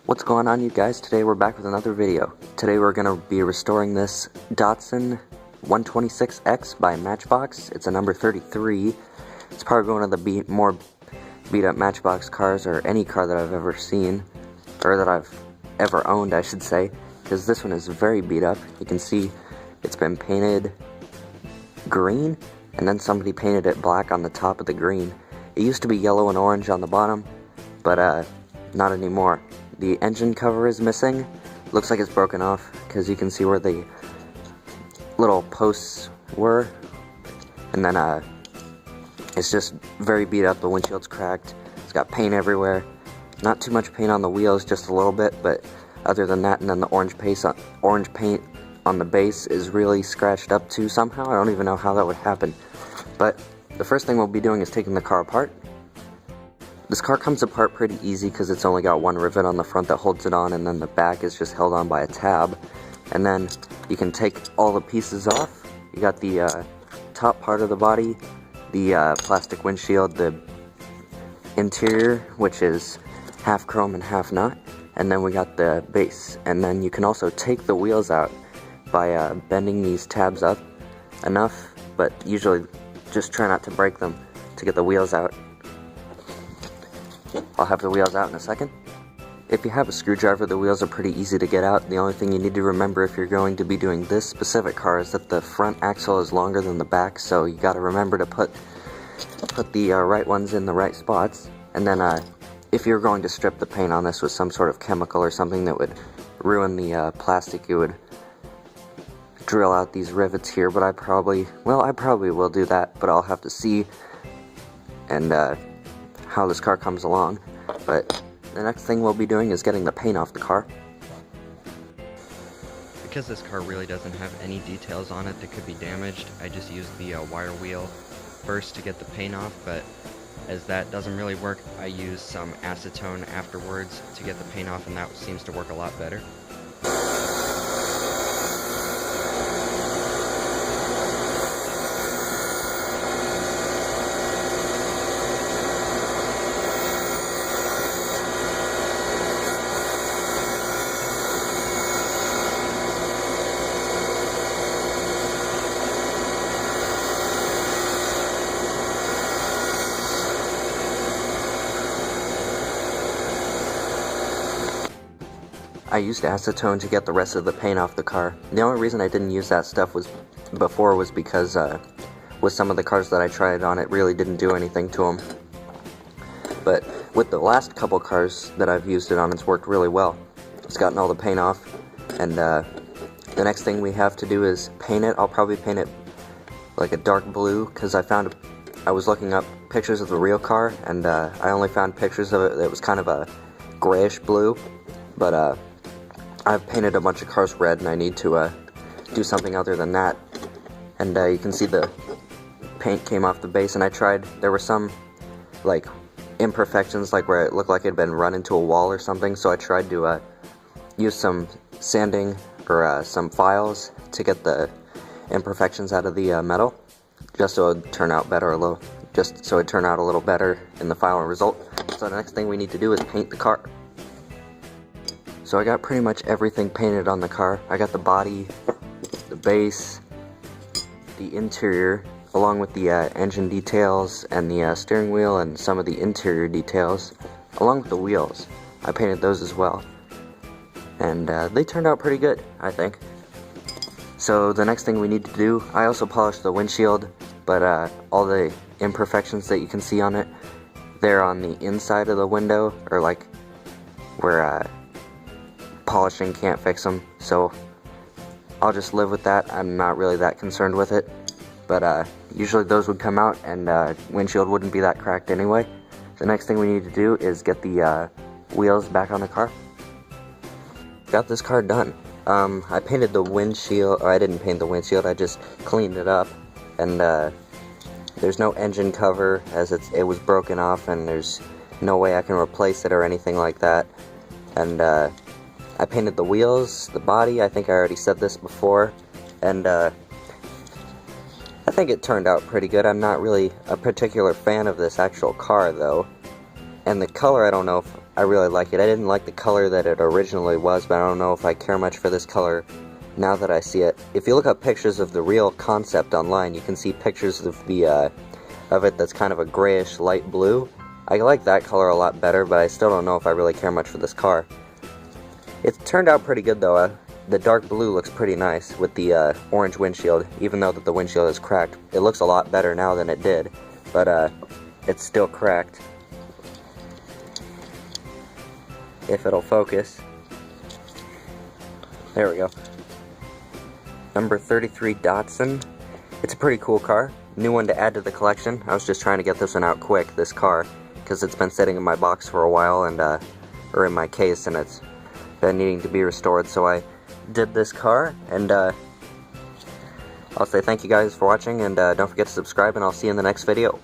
What's going on, you guys? Today we're back with another video. Today we're going to be restoring this Datsun 126X by Matchbox. It's a number 33. It's probably one of the more beat up Matchbox cars, or any car that I've ever seen, or that I've ever owned, I should say, because this one is very beat up. You can see it's been painted green, and then somebody painted it black on the top of the green. It used to be yellow and orange on the bottom, but not anymore. The engine cover is missing. Looks like it's broken off because you can see where the little posts were. And then it's just very beat up. The windshield's cracked. It's got paint everywhere. Not too much paint on the wheels, just a little bit, but other than that, and then the orange paint on the base is really scratched up too somehow. I don't even know how that would happen. But the first thing we'll be doing is taking the car apart. This car comes apart pretty easy because it's only got one rivet on the front that holds it on, and then the back is just held on by a tab. And then you can take all the pieces off. You got the top part of the body, the plastic windshield, the interior, which is half chrome and half not, and then we got the base. And then you can also take the wheels out by bending these tabs up enough, but usually just try not to break them to get the wheels out. I'll have the wheels out in a second. If you have a screwdriver, the wheels are pretty easy to get out. The only thing you need to remember if you're going to be doing this specific car is that the front axle is longer than the back, so you gotta remember to put the right ones in the right spots. And then if you're going to strip the paint on this with some sort of chemical or something that would ruin the plastic, you would drill out these rivets here, but I probably will do that, but I'll have to see and how this car comes along. But the next thing we'll be doing is getting the paint off the car. Because this car really doesn't have any details on it that could be damaged, I just used the wire wheel first to get the paint off, but as that doesn't really work, I use some acetone afterwards to get the paint off, and that seems to work a lot better. I used acetone to get the rest of the paint off the car. The only reason I didn't use that stuff was because with some of the cars that I tried on, it really didn't do anything to them. But with the last couple cars that I've used it on, it's worked really well. It's gotten all the paint off, and the next thing we have to do is paint it. I'll probably paint it like a dark blue, because I was looking up pictures of the real car, and I only found pictures of it that was kind of a grayish blue. But I've painted a bunch of cars red, and I need to do something other than that. And you can see the paint came off the base, and there were some like imperfections, like where it looked like it had been run into a wall or something, so I tried to use some sanding or some files to get the imperfections out of the metal, just so it would turn out better a little better in the final result. So the next thing we need to do is paint the car. So I got pretty much everything painted on the car. I got the body, the base, the interior, along with the engine details and the steering wheel and some of the interior details, along with the wheels. I painted those as well. And they turned out pretty good, I think. So the next thing we need to do, I also polished the windshield, but all the imperfections that you can see on it, they're on the inside of the window, or like where polishing can't fix them, so I'll just live with that. I'm not really that concerned with it, but usually those would come out, and windshield wouldn't be that cracked anyway. The next thing we need to do is get the wheels back on the car. Got this car done. I painted the windshield, or I didn't paint the windshield, I just cleaned it up, and there's no engine cover as it was broken off, and there's no way I can replace it or anything like that. And I painted the wheels, the body, I think I already said this before, and I think it turned out pretty good. I'm not really a particular fan of this actual car, though. And the color, I don't know if I really like it. I didn't like the color that it originally was, but I don't know if I care much for this color now that I see it. If you look up pictures of the real concept online, you can see pictures of the of it that's kind of a grayish light blue. I like that color a lot better, but I still don't know if I really care much for this car. It turned out pretty good though. The dark blue looks pretty nice with the orange windshield, even though that the windshield is cracked. It looks a lot better now than it did, but it's still cracked. If it'll focus. There we go. Number 33 Datsun. It's a pretty cool car. New one to add to the collection. I was just trying to get this one out quick, this car, because it's been sitting in my box for a while, and or in my case, and it's been needing to be restored, so I did this car, and I'll say thank you guys for watching, and don't forget to subscribe, and I'll see you in the next video.